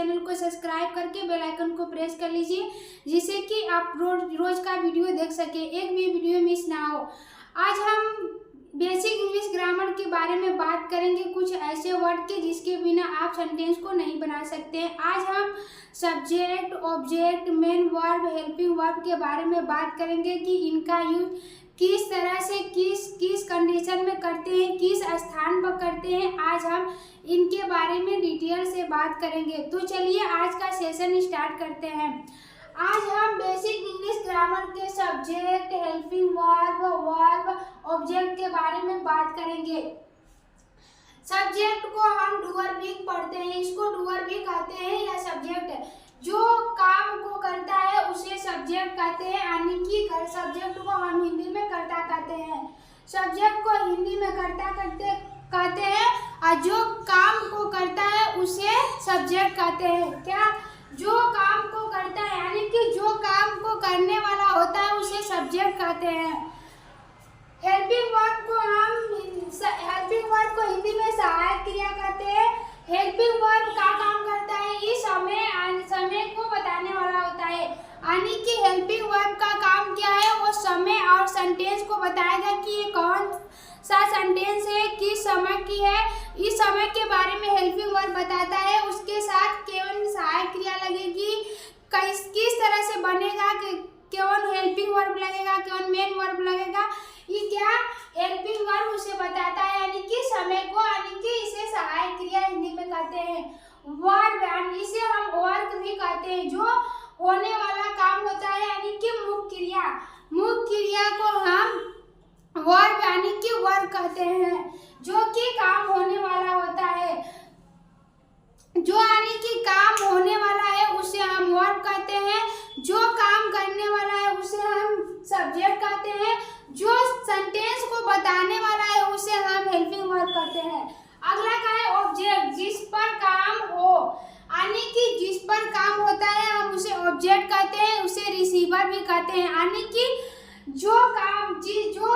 Channel को subscribe करके bell icon को प्रेस कर लीजिए, जिससे कि आप रोज का वीडियो देख सके, एक भी वीडियो मिस ना हो। आज हम बेसिक इंग्लिश ग्रामर के बारे में बात करेंगे, कुछ ऐसे वर्ड के जिसके बिना आप सेंटेंस को नहीं बना सकते हैं। आज हम subject, object, main verb, helping verb के बारे में बात करेंगे कि इनका यूज किस तरह से किस कंडीशन में करते हैं, किस स्थान पर करते हैं। आज हम इनके बारे में डिटेल से बात करेंगे। तो चलिए आज का सेशन स्टार्ट करते हैं। आज हम बेसिक इंग्लिश ग्रामर के सब्जेक्ट, हेल्पिंग वर्ब, ऑब्जेक्ट के बारे में बात करेंगे। सब्जेक्ट को हम डूअर भी पढ़ते हैं, इसको डूअर भी कहते हैं या सब्जेक्ट है। जो काम को करता है उसे सब्जेक्ट कहते हैं, यानी कि सब्जेक्ट को हम हिंदी में कर्ता कहते हैं। सब्जेक्ट को हिंदी में कर्ता कहते हैं और जो काम को करता है उसे सब्जेक्ट कहते हैं। क्या? जो काम को करता है, यानी कि जो काम को करने वाला होता है उसे सब्जेक्ट कहते हैं। हेल्पिंग वर्ब को हिंदी में सहायक क्रिया कहते हैं। हेल्पिंग वर्ब का काम करता है, इस समय को बताने वाला होता है, यानी कि हेल्पिंग वर्ब का काम क्या है, वो समय और सेंटेंस को बताएगा कि ये कौन सा सेंटेंस है, किस समय की है। इस समय के बारे में हेल्पिंग वर्ब बताता है, उसके साथ केवल सहायक क्रिया लगेगी, किस तरह से बनेगा, कौन हेल्पिंग वर्ब लगेगा, कौन मेन वर्ब लगेगा, ये क्या हेल्पिंग वर्ब उसे बताता है, यानी कि समय को, यानी कि इसे सहायक क्रिया हिंदी में कहते हैं। वर्ब, यानी इसे हम वर्क भी कहते हैं, जो होने वाला काम होता है, यानी कि मुख्य क्रिया। मुख्य क्रिया को हम वर्ब यानी कि वर्क कहते हैं, जो कि काम होने वाला होता है। जो यानी कि काम होने वाला है उसे हम वर्ब कहते हैं, जो काम करने वाला है उसे हम सब्जेक्ट कहते हैं, जो सेंटेंस को बताने वाला है उसे हम हेल्पिंग वर्ब कहते हैं। अगला क्या है? ऑब्जेक्ट, जिस पर काम हो, यानी कि जिस पर काम होता है हम उसे ऑब्जेक्ट कहते हैं, उसे रिसीवर भी कहते हैं, यानी कि जो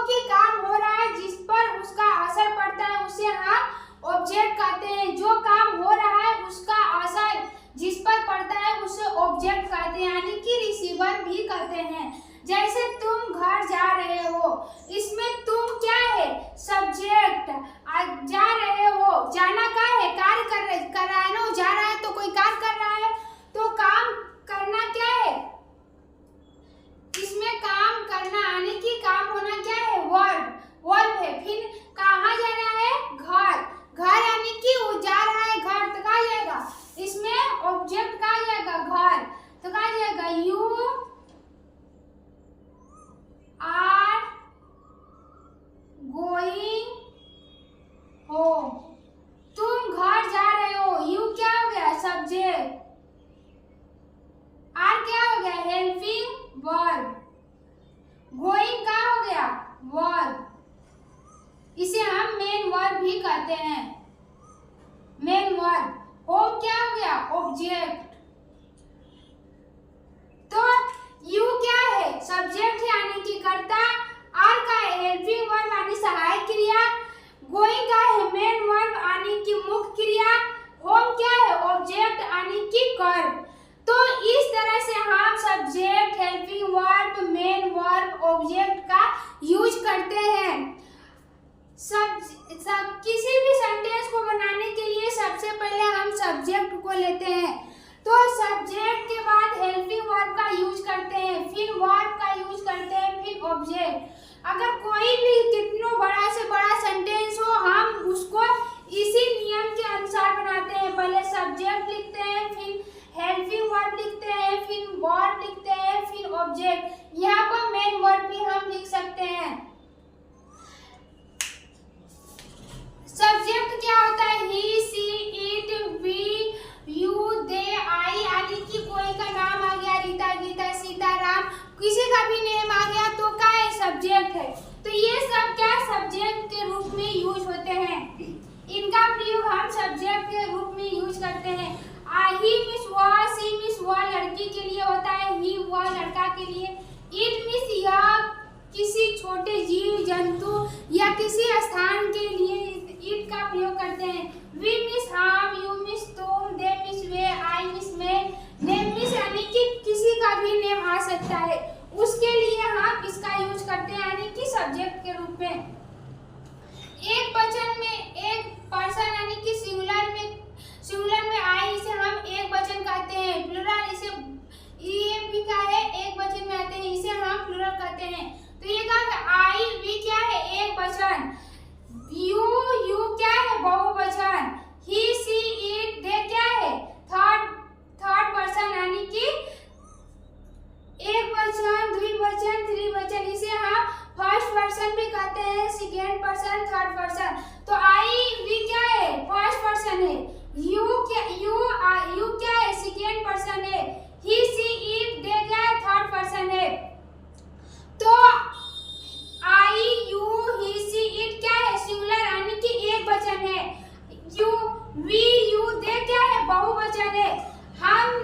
कि काम हो रहा है, जिस पर उसका असर पड़ता है उसे हम ऑब्जेक्ट कहते हैं। जो काम हो रहा है उसका असर जिस पर पड़ता है उसे ऑब्जेक्ट कहते हैं, यानी कि रिसीवर भी कहते हैं। जैसे तुम घर जा रहे हो, इसमें तुम क्या है? सब्जेक्ट। जा रहे हो, जाना क्या है? कार्य कर रहा है ना, जा रहा है तो कोई कार्य कर रहा है, तो काम करना क्या है? इसमें काम करना, यानी कि काम होना क्या है? वर्ब है। फिर कहाँ जाना है? घर यानी कि वो जा रहा है घर, तो कहाँ जाएगा? इसमें ऑब्जेक्ट कहाँ जाएगा? घर, तो कहाँ जाएगा? You are going home. तुम घर जा रहे हो, यू क्या हो गया? सब्जेक्ट। आर क्या हो गया? Helping verb. गोइंग क्या हो गया? वर्ब। इसे हम मेन वर्ब भी कहते हैं, मेन वर्ब। होम क्या हो गया? ऑब्जेक्ट। तो यू क्या है? सब्जेक्ट है, यानी कि कर्ता। आर का है? हेल्पिंग वर्ब यानी सहायक क्रिया। गोइंग का है? मेन वर्ब यानी कि मुख्य क्रिया। होम क्या है? ऑब्जेक्ट यानी कि कर्म। तो इस तरह से हम subject, helping verb, main verb, object का यूज करते हैं। किसी भी सेंटेंस को बनाने के लिए सबसे पहले हम सब्जेक्ट को लेते हैं, तो सब्जेक्ट के बाद हेल्पिंग वर्ब का यूज करते हैं, फिर वर्ब का यूज करते हैं, फिर ऑब्जेक्ट। अगर कोई भी कितना बड़ा से बड़ा सेंटेंस हो, हम उसको इसी नियम के अनुसार बनाते हैं। पहले सब्जेक्ट लिखते हैं, फिर हेल्पिंग वर्ब लिखते हैं, फिर वर्ब लिखते हैं, फिर ऑब्जेक्ट। यहाँ पर मेन वर्ब भी हम लिख सकते हैं। सब्जेक्ट क्या होता है? ही, सी, इट, वी, यू, दे, आई, यानी कि कोई का नाम आ गया, रीता, गीता, सीताराम, किसी का भी नेम आ गया तो क्या है? सब्जेक्ट है। तो ये सब क्या सब्जेक्ट के रूप में यूज होते हैं, इनका प्रयोग हम सब्जेक्ट के रूप में यूज करते हैं। ही मीन्स वह, सी मीन्स वह लड़की के लिए होता है, ही वह लड़का के लिए। इट मीन्स यह किसी छोटे जीव जंतु या किसी स्थान के लिए इट का प्रयोग करते हैं। वी मीन्स हम, यू मीन्स तुम, दे मीन्स वे, आई मिस में, नेम मिस यानी कि किसी का भी नेम आ सकता है, उसके लिए हम इसका यूज करते हैं यानी कि सब्जेक्ट के रूप में। एक वचन में एक पर्सन यानी कि सिंगुलर में आई, इसे हम एक वचन कहते हैं। प्लूरल इसे ये भी क्या है, एक वचन में आते हैं, इसे हम प्लूरल कहते हैं। तो ये कहा आई वी क्या है, एक वचन। यू क्या है, बहुवचन। ही सी इट दे क्या है, थर्ड पर्सन यानी कि एक वचन, द्विवचन, त्रिवचन। इसे हम फर्स्ट पर्सन भी कहते हैं, सेकेंड पर्सन, थर्ड पर्सन। तो आई वी क्या है, फर्स्ट पर्सन है। यू क्या है, सेकेंड पर्सन है। ही सी इट दे क्या है, थर्ड पर्सन है। तो आई यू ही सी इट क्या है, सिंगुलर यानी कि एक वचन है। यू वी यू दे क्या है, बहुवचन है। हम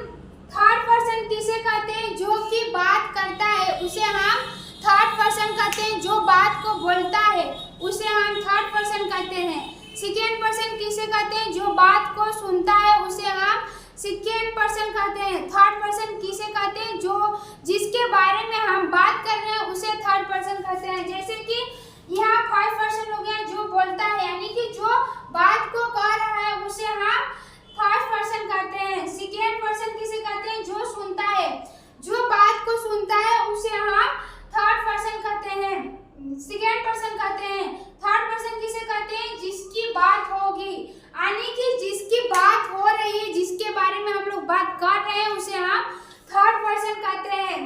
थर्ड पर्सन किसे कहते हैं, जो कि बात करता है उसे हम थर्ड पर्सन कहते हैं, जो बात को बोलता है उसे हम थर्ड पर्सन कहते हैं। सेकेंड पर्सन किसे कहते हैं, जो बात को सुनता है उसे हम सेकेंड पर्सन कहते हैं। थर्ड पर्सन किसे कहते हैं, जो जिसके बारे में हम बात कर रहे हैं उसे थर्ड पर्सन कहते हैं। जैसे कि यहाँ फर्स्ट पर्सन हो गया, जो बोलता है यानी कि जो बात को कह रहा है उसे हम फर्स्ट पर्सन कहते हैं। सेकेंड पर्सन किसे कहते हैं, जो सुनता है, जो बात को सुनता है उसे हम थर्ड पर्सन कहते हैं, सेकेंड पर्सन कहते हैं। थर्ड पर्सन किसे कहते हैं, जिसकी बात होगी यानी कि जिसकी बात हो रही है, जिसके बारे में हम लोग बात कर रहे हैं उसे हम थर्ड पर्सन कहते हैं।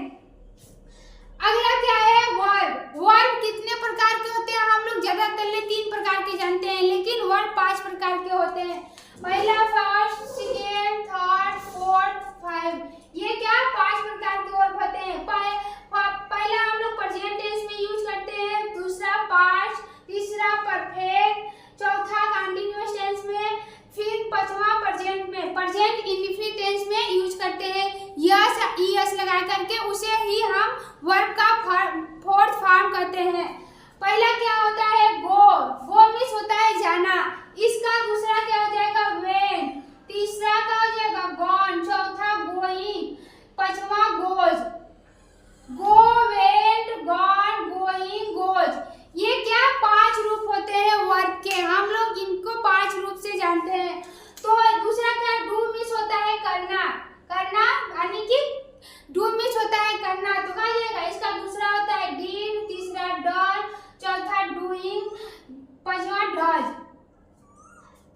अगला क्या है, वर्ब। वर्ब कितने प्रकार के होते हैं, हम लोग ज्यादातर 3 प्रकार के जानते हैं, लेकिन वर्ब 5 प्रकार के होते हैं। पहला, फर्स्ट, सेकेंड, थर्ड, फोर्थ, 5। ये क्या 5 प्रकार के वर्ब होते हैं। पहला हम लोग प्रेजेंट टेंस में यूज करते हैं, दूसरा पास्ट, तीसरा परफेक्ट, चौथा कंटीन्यूअस टेंस में, फिर पांचवा प्रेजेंट में, प्रेजेंट इंडेफिनिट टेंस में यूज करते हैं। यस लगा करके उसे ही हम वर्ब का फोर्थ फॉर्म कहते हैं। पहला क्या होता है, गो मीन्स होता है जाना, इसका दूसरा क्या हो जाएगा, वेन, तीसरा क्या हो जाएगा, गॉन, चौथा गोइंग, पांचवा गोज। गो, वेंट, गॉन, गोइंग, गोज। ये क्या 5 रूप होते हैं वर्ब के, हम लोग इनको 5 रूप से जानते हैं। तो दूसरा क्या, डू मीन्स होता है करना यानी कि डू मीन्स होता है करना, तो क्या जाएगा, इसका दूसरा होता है डीड, तीसरा डन, चौथा डूइंग, पांचवा डज।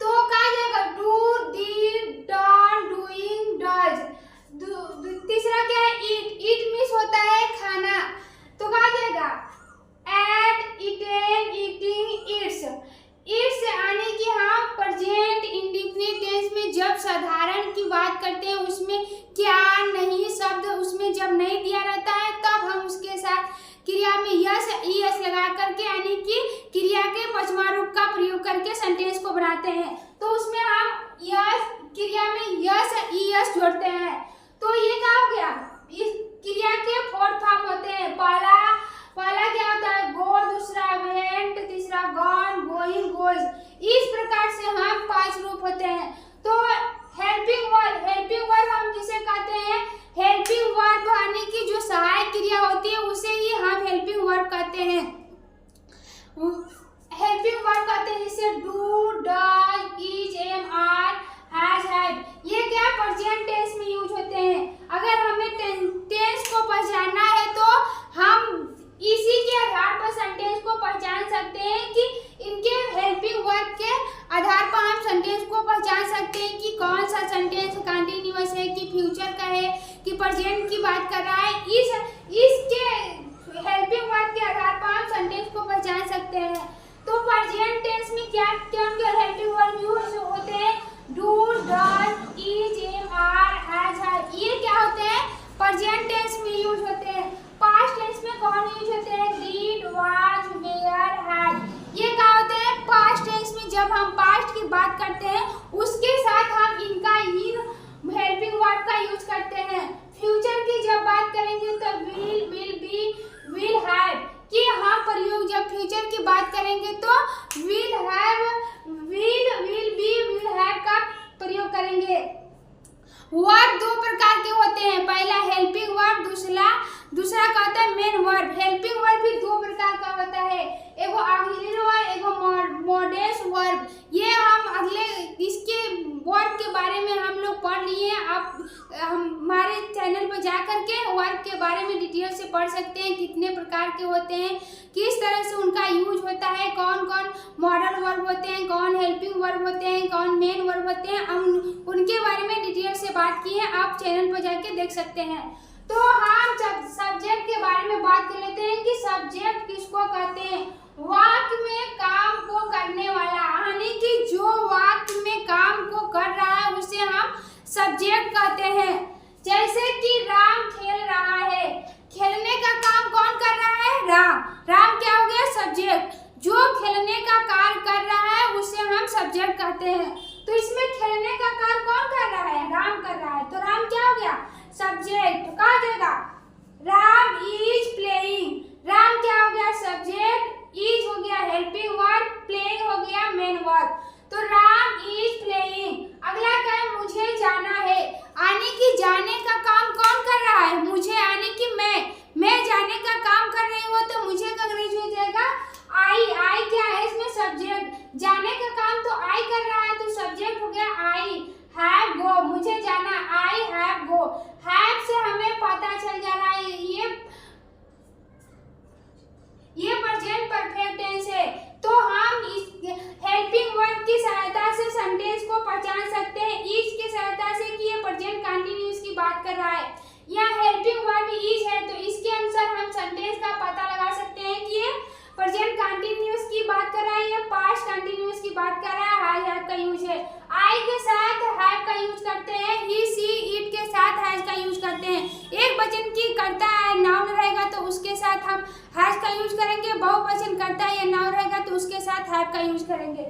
तो क्या जाएगा, do, did, done, doing, does. तीसरा क्या है, ईट मीन्स होता है खाना, तो क्या जाएगा, ate, eaten, eating, eats. Eats यानी कि हम प्रेजेंट इंडेफिनिट टेंस में जब साधारण की बात करते हैं, उसमें क्या नहीं शब्द उसमें जब नहीं दिया रहता है, तब हम उसके साथ क्रिया में यस लगा करके यानी कि क्रिया के 5वां रूप का प्रयोग करके सेंटेंस को बनाते हैं। तो उसमें हम क्रिया में यस जोड़ते हैं। तो ये क्या हो गया, इस क्रिया के 4 फॉर्म होते हैं। पहला क्या होता है, गो, दूसरा वेंट, तीसरा गॉन, गोइंग, गोज। इस प्रकार से हम 5 रूप होते हैं। तो हेल्पिंग वर्ब हम किसे कहते हैं, हेल्पिंग वर्ब यानी कि जो सहायक क्रिया होती है उसे ही हम हेल्पिंग वर्ब कहते हैं। हेल्पिंग वर्ब कहते हैं जैसे do, does, is, am, are, has, had. ये क्या प्रेजेंट टेंस में यूज होते हैं। अगर हमें टेंस को पहचानना है तो हम इसी के आधार पर सेंटेंस को पहचान सकते हैं कि इनके हेल्पिंग वर्ब के आधार पर हम सेंटेंस को पहचान सकते हैं कि कौन सा सेंटेंस कंटिन्यूअस है, कि फ्यूचर का है, कि प्रेजेंट की बात कर रहा है। इसके हेल्पिंग वर्ब के आधार पर हम सेंटेंस को पहचान सकते हैं। तो प्रेजेंट टेंस में क्या हेल्पिंग वर्ब यूज होते हैं, do, does, is, am, are, has, had. ये क्या होते हैं, प्रेजेंट टेंस में यूज होते हैं। पास्ट टेंस में कौन यूज होते हैं, डिड, वाज, वेयर, हैड। ये क्या होते हैं, पास्ट टेंस में जब हम पास्ट की बात करते हैं उसके साथ हम इनका हेल्पिंग वर्ब का यूज करते हैं। फ्यूचर की जब बात करेंगे तो विल बी, विल हैव कि हम प्रयोग जब फ्यूचर की बात करेंगे तो will have, will be, will have का प्रयोग करेंगे। वर्ब दो प्रकार के होते हैं, पहला हेल्पिंग वर्ब, दूसरा का होता है मेन वर्ब। हेल्पिंग वर्ब भी दो प्रकार का होता है, एगो ऑक्सिलरी वर्ब, एगो मोडेस वर्ब। ये हम अगले इसके वर्ब के बारे में हम लोग पढ़ लिए। आप हमारे चैनल पर जा करके वर्ब के बारे में डिटेल से पढ़ सकते हैं, कितने प्रकार के होते हैं, किस तरह से उनका यूज होता है, कौन कौन मॉडल वर्ब होते हैं, कौन हेल्पिंग वर्ब होते हैं, कौन मेन वर्ब होते हैं, हम उनके बारे में डिटेल से बात की है। आप चैनल पर जाके देख सकते हैं। तो हम जब सब्जेक्ट के बारे में बात कर लेते हैं कि सब्जेक्ट किसको कहते हैं। वाक्य में काम को करने वाला, यानी कि जो वाक्य में काम को कर रहा है उसे हम सब्जेक्ट कहते हैं। जैसे कि राम खेल रहा है, खेलने का काम कौन कर रहा है? राम। राम क्या हो गया? सब्जेक्ट। जो खेलने का कार्य कर रहा है उसे हम सब्जेक्ट कहते हैं। तो इसमें खेलने का कार्य कौन कर रहा है? राम कर रहा है, तो राम क्या हो गया? सब्जेक्ट। तो कहा जाएगा राम इज प्लेइंग। राम क्या हो गया? सब्जेक्ट। इज हो गया हेल्पिंग वर्ब, प्लेइंग हो गया मेन वर्ब। तो राम इज प्लेइंग। अगला क्या है? मुझे जाना है, यानी कि जाने का काम कौन कर रहा है? मुझे, यानी कि मैं जाने का काम कर रही हूँ, तो मुझे का अंग्रेजी हो जाएगा आई क्या है इसमें? सब्जेक्ट। जाने का काम तो आई कर रहा है, तो सब्जेक्ट हो गया आई हैव गो। मुझे जाना, आई हैव गो। हैव से हमें पता चल जा रहा है ये प्रेजेंट परफेक्ट टेंस है। तो हम इस हेल्पिंग वर्ब की सहायता से सेंटेंस को पहचान सकते हैं, इज की सहायता से कि ये प्रेजेंट कंटीन्यूअस की बात कर रहा है। यहाँ हेल्पिंग वर्ब इज है, तो इसके अनुसार हम सेंटेंस का पता लगा सकते हैं कि ये प्रेजेंट कंटीन्यूअस की बात कर रहा है, या पास्ट कंटीन्यूअस की बात कर रहा है। हैव का यूज है, आई के साथ हैव का यूज करते हैं, ही सी इट के साथ हैज का यूज करते हैं। एक वचन की करता है नाउन रहेगा तो उसके साथ हम हैज का यूज करेंगे, बहुवचन करता है या नाउन रहेगा तो उसके साथ हैव का यूज करेंगे।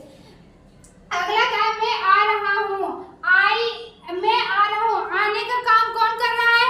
अगला क्या? मैं आ रहा हूँ, मैं आ रहा हूँ। आने का काम कौन कर रहा है?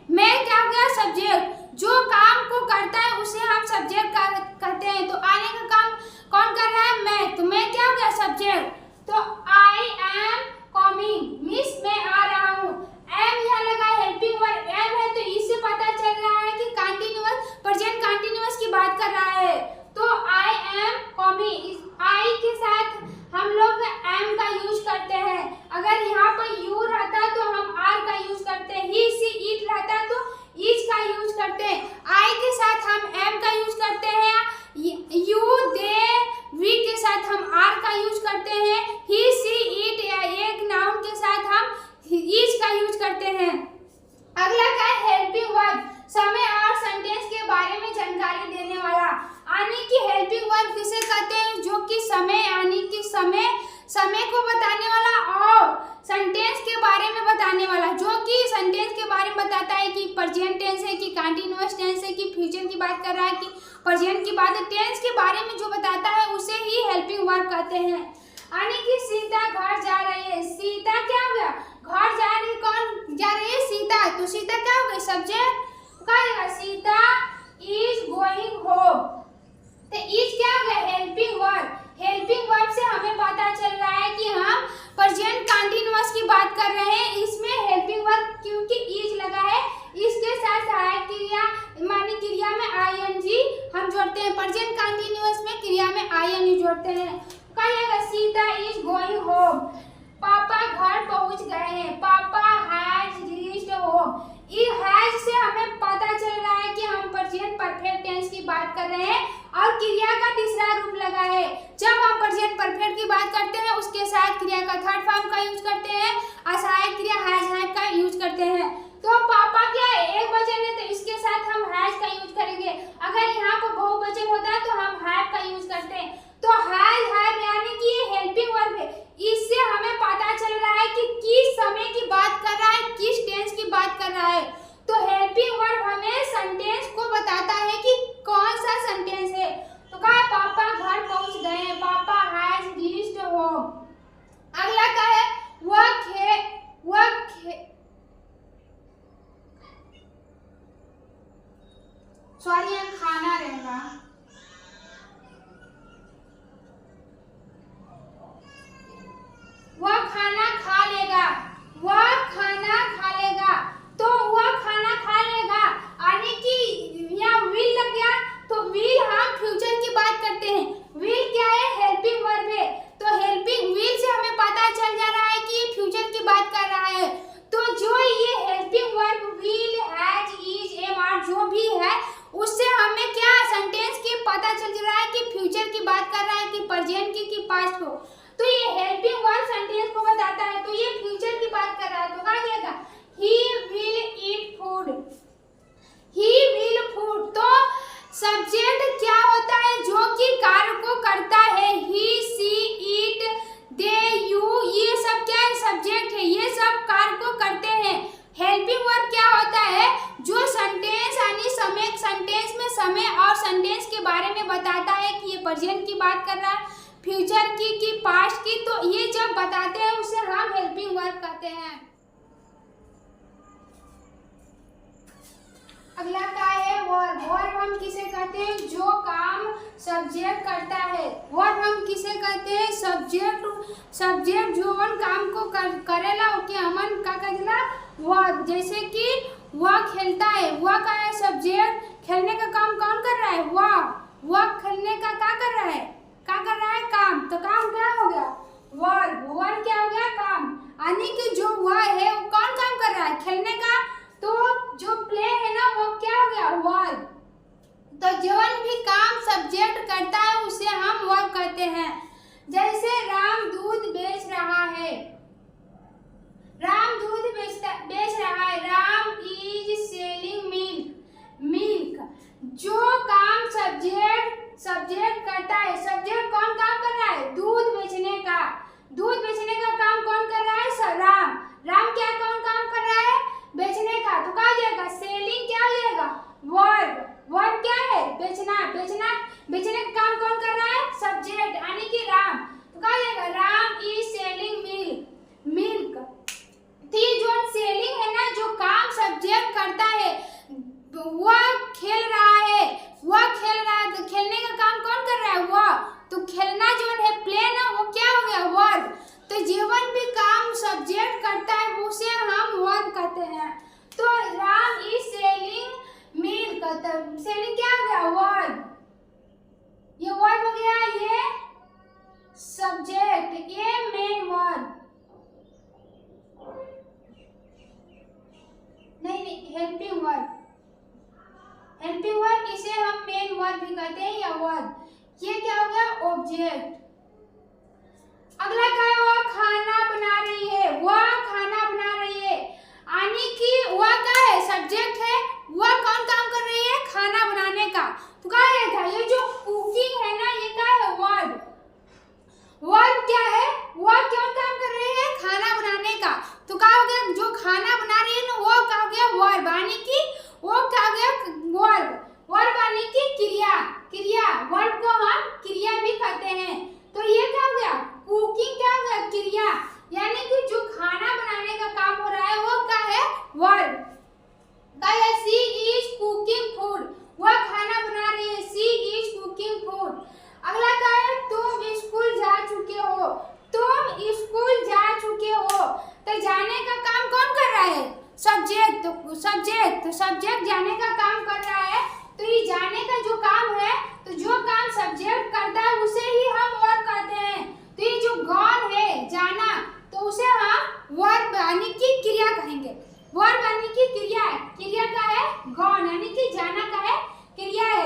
मैं क्या हो गया? सब्जेक्ट। जो काम को करता है उसे हम सब्जेक्ट कहते हैं। तो आने का काम कौन कर रहा है? मैं। तो मैं क्या हो गया? सब्जेक्ट। तो आई एम कमिंग, मिस मैं आ रहा हूँ। एम यहाँ लगा हेल्पिंग वर्ब, एम है, तो इससे पता चल रहा है कि कंटीन्यूअस, प्रेजेंट कंटीन्यूअस की बात कर रहा है। तो आई एम कमिंग, इस आई के साथ हम लोग एम का यूज करते हैं। अगर यहाँ पर यू रहता तो हम आर का यूज करते हैं, ही सी इट रहता तो इज का यूज करते हैं। आई के साथ हम एम का यूज करते हैं, यू दे वी के साथ हम आर का यूज करते हैं, ही सी इट या एक नाउन के साथ हम इज का यूज करते हैं। अगला क्या है? हेल्पिंग वर्ब, समय और सेंटेंस के बारे में जानकारी देने वाला, यानी कि हेल्पिंग वर्ब किसे कहते हैं? जो कि समय, यानी कि समय को बताने वाला और सेंटेंस के बारे में बताने वाला, जो कि सेंटेंस के बारे में बताता है कि प्रेजेंट टेंस है कि कंटीन्यूअस टेंस है कि फ्यूचर की बात कर रहा है कि प्रेजेंट की बात है। टेंस के बारे में जो बताता है उसे ही हेल्पिंग वर्ब कहते हैं। यानी कि सीता घर जा रही है, सीता क्या हो गया? घर जा रही, कौन जा रही है? सीता। तो सीता क्या हो गई? सब्जेक्ट। कहेगा सीता इज गोइंग होम, तो इज क्या हो गया? Helping verb. हेल्पिंग वर्ब से हमें पता चल रहा है कि हम प्रेजेंट कंटीन्यूअस की बात कर रहे हैं। इसमें हेल्पिंग वर्ब क्योंकि इज लगा है, इसके साथ सहायक क्रिया मानी क्रिया में आईएनजी हम जोड़ते हैं। प्रेजेंट कंटीन्यूअस में क्रिया में आईएनजी जोड़ते हैं। कहिएगा सीता इज गोइंग होम, पापा घर पहुंच गए हैं, पापा हैज रीच्ड होम। इस हैज से हमें पता चल रहा है कि हम प्रेजेंट परफेक्ट टेंस की बात कर रहे हैं और क्रिया का तीसरा रूप लगा है। जब हम प्रेजेंट परफेक्ट की बात करते हैं उसके साथ क्रिया का थर्ड फॉर्म का यूज करते हैं, असहायक क्रिया हैज का यूज करते हैं। तो पापा क्या एक वचन है तो इसके साथ हम हैज का यूज करेंगे। अगर यहाँ पर बहुवचन होता है तो हम हैव का यूज करते हैं। तो हैज यानी कि ये हेल्पिंग वर्ब है। इससे हमें पता चल रहा है कि किस समय की बात कर रहा है, किस टेंस की बात कर रहा है। तो हेल्पिंग वर्ब हमें सेंटेंस को बताता है कि कौन सा सेंटेंस है। तो कहा पापा घर पहुंच गए हैं, पापा हैज रीच्ड होम। अगला क्या है? सॉरी खाना रहेगा। वह खाना खा लेगा, वह सब्जेक्ट क्या होता है? जो कि कार्य को करता है। ही, सी, इट, दे, यू, ये सब क्या है? सब्जेक्ट है। ये सब कार्य को करते हैं। हेल्पिंग वर्ब क्या होता है? जो सेंटेंस यानी समय, सेंटेंस में समय और सेंटेंस के बारे में बताता है कि ये प्रेजेंट की बात कर रहा है, फ्यूचर की कि पास्ट की, तो ये जब बताते हैं उसे हम हेल्पिंग वर्ब कहते हैं। अगला क्या है? वर्ब। वर्ब हम किसे कहते हैं? जो काम सब्जेक्ट करता है। वर्ब हम किसे कहते हैं? सब्जेक्ट जो हम काम को करेला ओके हमन का कहेला वर्ब। जैसे कि वह खेलता है, वह का है सब्जेक्ट। खेलने का काम कौन कर रहा है? वह खेलने का क्या कर रहा है? क्या कर रहा है? काम। तो काम क्या हो गया? वर्ब। वर्ब क्या हो गया? काम। यानी कि जो वह है वो कौन काम कर रहा है? खेलने का। तो जो प्ले है ना वो क्या हो गया? वर्ब। तो जौन भी काम सब्जेक्ट करता है उसे हम वर्ब कहते हैं। जैसे राम दूध बेच रहा है। राम दूध बेच रहा है। Ram is selling milk. जो काम सब्जेक्ट करता है, सब्जेक्ट कौन काम कर रहा है? दूध बेचने का। दूध बेचने का काम कौन कर रहा है? राम। राम क्या कौन काम कर रहा है? बेचने का। तो क्या हो जाएगा? सेलिंग क्या हो जाएगा? वर्ब। वर्ब क्या है? बेचना। बेचने का काम कौन कर रहा है? सब्जेक्ट यानी कि राम। तो क्या हो जाएगा? Ram is selling milk. तो ये जो सेलिंग है ना, जो काम सब्जेक्ट करता है, वह खेल रहा है। तो खेलने का काम कौन कर रहा है? वह। तो खेलना जो है प्ले ना, वो क्या हो गया? वर्ब। तो जीवन भी काम सब्जेक्ट करता है उसे हम वर्ब कहते हैं। तो Ram is selling milk. Selling क्या हो गया? वर्ब। ये वर्ब हो गया, ये सब्जेक्ट, ये मेन वर्ब। नहीं, हेल्पिंग वर्ब। हेल्पिंग वर्ब इसे हम मेन वर्ब भी कहते हैं या वर्ब। ये क्या हो गया? ऑब्जेक्ट। अगला क्या है? वह खाना बना रही है। वह खाना बना रही है यानी कि वह क्या है? सब्जेक्ट है। वह कौन काम कर रही है? खाना बनाने का। तो क्या है? ये जो कुकिंग है ना, ये क्या है? वर्ब। वर्ब क्या है? वह क्यों काम कर रही है? खाना बनाने का। तो क्या हो गया? जो खाना बना रही है ना, वो क्या हो गया? वर्ब। यानी कि वो क्या हो गया? वर्ब। वर्ब यानी कि क्रिया। वर्ब को हम क्रिया भी कहते हैं। तो ये क्या हो गया? कुकिंग क्या हो गया? क्रिया। यानी कि जो खाना बनाने का काम हो रहा है वो क्या है? Verb. She is cooking food. वह खाना बना रही है। She is cooking food. अगला क्या है? तुम स्कूल जा चुके हो। तुम स्कूल जा चुके हो। तो जाने का काम कौन कर रहा है? सब्जेक्ट। तो सब्जेक्ट जाने का काम कर रहा है। तो ये जाने का जो काम है, तो जो काम सब्जेक्ट करता है उसे ही हम वर्ब कहते हैं। तो ये जो गॉन है, जाना, तो उसे हम वर्ब यानी कि क्रिया कहेंगे। वर्ब यानी कि क्रिया है। क्रिया का है गॉन, यानी कि जाना का है क्रिया है।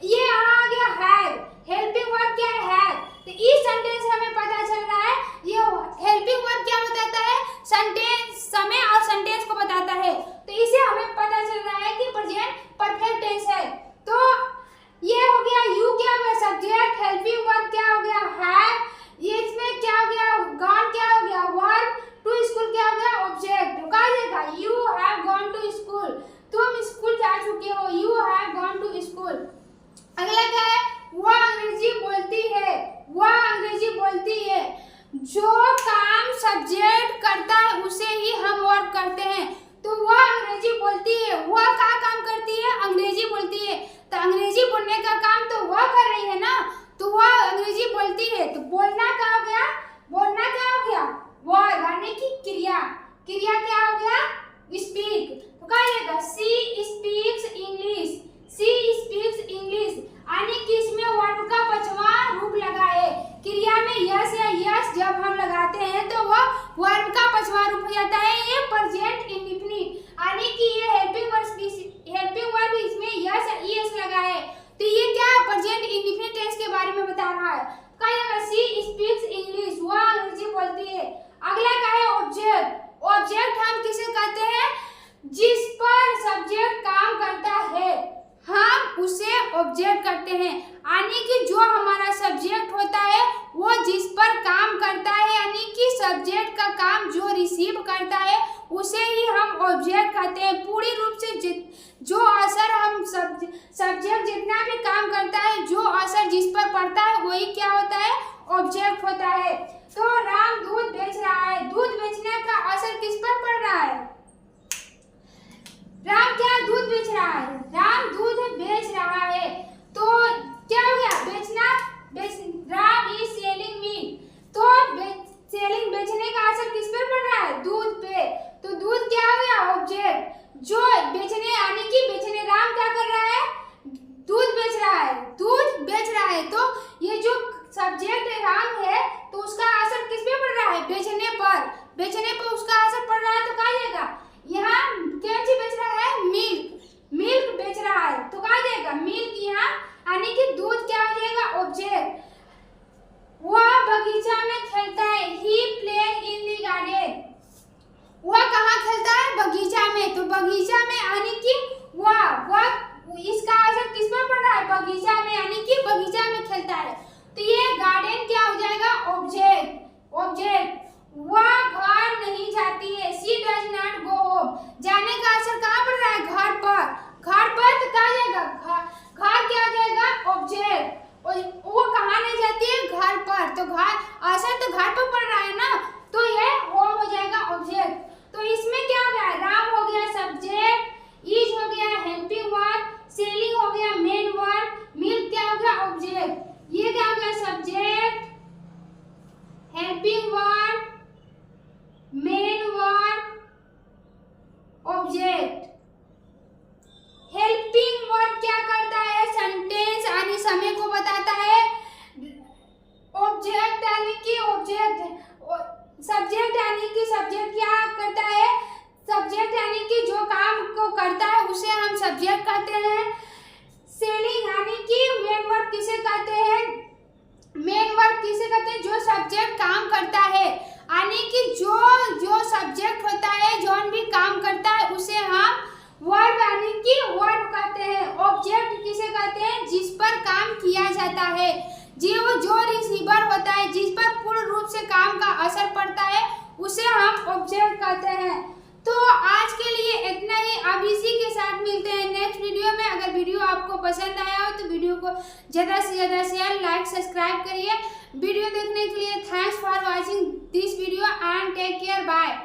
ये यहाँ आ गया हैव। हेल्पिंग वर्ब क्या है? हैव। तो इस सेंटेंस से हमें पता चल रहा है ये हेल्पिंग वर्ब क्या बताता है? सेंटेंस, समय और सेंटेंस को बताता है। तो इसे हमें पता चल रहा है कि प्रेजेंट परफेक्ट टेंस है। तो ये हो गया यू क्या हो गया? सब्जेक्ट। हेल्पिंग वर्ब क्या हो गया? हैव। ये इसमें क्या हो गया? गॉन क्या हो गया? वर्ब। टू स्कूल क्या हो गया? ऑब्जेक्ट। तो क्या देगा? You have gone to school. तुम स्कूल जा चुके हो। You have gone to school. अगला क्या है? वह अंग्रेजी बोलती है। वह अंग्रेजी बोलती है। जो काम सब्जेक्ट करता है उसे ही हम वर्ब करते हैं। तो वह अंग्रेजी बोलती है। वह क्या काम करती है? अंग्रेजी बोलती है। तो अंग्रेजी बोलने का काम तो वह कर रही है ना, तो वह अंग्रेजी बोलती है। तो बोलना क्या हो गया? बोलना क्या हो गया? वर्ब यानी कि क्रिया। क्रिया क्या हो गया? स्पीक। तो क्या आएगा? She speaks English. She speaks English यानी कि इसमें वर्ब का पांचवा रूप लगा है। क्रिया में यस या यस जब हम लगाते हैं तो वह वर्ब का पांचवा रूप हो जाता है। ये प्रेजेंट इंडेफिनिट यानी कि ये हेल्पिंग वर्ब इसमें यस या ईएस लगा है। तो ये क्या है? प्रेजेंट इंडेफिनिट टेंस के बारे में बता रहा है। कहेगा सी स्पीक्स इंग्लिश। वह अंग्रेजी बोलती है। अगला क्या है? ऑब्जेक्ट। ऑब्जेक्ट हम किसे कहते हैं? जिस पर सब्जेक्ट काम करता है। हम उसे ऑब्जेक्ट करते हैं। यानी कि जो हमारा सब्जेक्ट होता है वो जिस पर काम करता है, यानी कि सब्जेक्ट का काम जो रिसीव करता है उसे ही हम ऑब्जेक्ट कहते हैं। पूरी रूप से जो असर हम सब्जेक्ट जितना भी काम करता है, जो असर जिस पर पड़ता है वही क्या होता है, ऑब्जेक्ट होता है। तो राम दूध बेच रहा है, दूध बेचने का असर किस पर पड़ रहा है? राम क्या दूध बेच रहा है? राम दूध बेच रहा है। तो क्या हो गया? बेचना, राम इज सेलिंग मीट। तो सेलिंग, बेचने का असर किस पर पड़ रहा है? दूध पे। तो दूध क्या हो गया? ऑब्जेक्ट। जो बेचने, यानी कि बेचने, राम क्या कर रहा है? दूध बेच रहा है, दूध बेच रहा है। तो ये जो सब्जेक्ट राम है तो उसका असर किस पे पड़ रहा है? बेचने पर। बेचने पर उसका असर पड़ रहा है तो कहा जाएगा यहाँ क्या चीज बेच रहा है? मिल्क। मिल्क बेच रहा है तो कहा जाएगा मिल्क यहाँ, यानी कि दूध क्या हो जाएगा? ऑब्जेक्ट। वह बगीचा में खेलता है, ही प्ले इन द गार्डन। वह कहाँ खेलता है? बगीचा में। तो बगीचा में यानी कि वह इसका असर किस पर पड़ रहा है? बगीचा में, यानी कि बगीचा में खेलता है। तो ये गार्डन क्या हो जाएगा? ऑब्जेक्ट। ऑब्जेक्ट। वह घर नहीं जाती है, she does not go home. जाने का असर कहाँ पड़ रहा है? घर पर। घर पर तो कहा जाएगा घर क्या हो जाएगा? ऑब्जेक्ट। वो कहाँ नहीं जाती है? घर पर। तो घर, असर तो घर पर पड़ रहा है ना, तो ये होम हो जाएगा ऑब्जेक्ट। तो इसमें क्या हो गया? राम हो गया सब्जेक्ट, इज हो गया हेल्पिंग वर्ब, सेलिंग हो गया मेन वर्ब, मिल्क क्या हो गया? ऑब्जेक्ट। ये क्या हो गया? Subject, helping verb, main verb, object. Helping verb क्या करता है? सेंटेंस यानी समय को बताता है। ऑब्जेक्ट यानी कि ऑब्जेक्ट, सब्जेक्ट यानी कि सब्जेक्ट क्या करता है? सब्जेक्ट यानी कि जो काम को करता है उसे हम सब्जेक्ट कहते हैं। सेलिंग यानी कि मेन वर्ब किसे कहते हैं? मेन वर्ब किसे कहते हैं? जो सब्जेक्ट काम करता है, यानी कि जो सब्जेक्ट होता है, जो भी काम करता है उसे हम वर्ब यानी कि वर्ब कहते हैं। ऑब्जेक्ट किसे कहते हैं? जिस पर काम किया जाता है, जो रिसीवर होता है, जिस पर पूर्ण रूप से काम का असर पड़ता है उसे हम ऑब्जेक्ट कहते हैं। तो आज के लिए इतना ही। अब इसी के साथ मिलते हैं नेक्स्ट वीडियो में। अगर वीडियो आपको पसंद आया हो तो वीडियो को ज़्यादा से ज़्यादा शेयर, लाइक, सब्सक्राइब करिए। वीडियो देखने के लिए thanks for watching this video and take care, bye.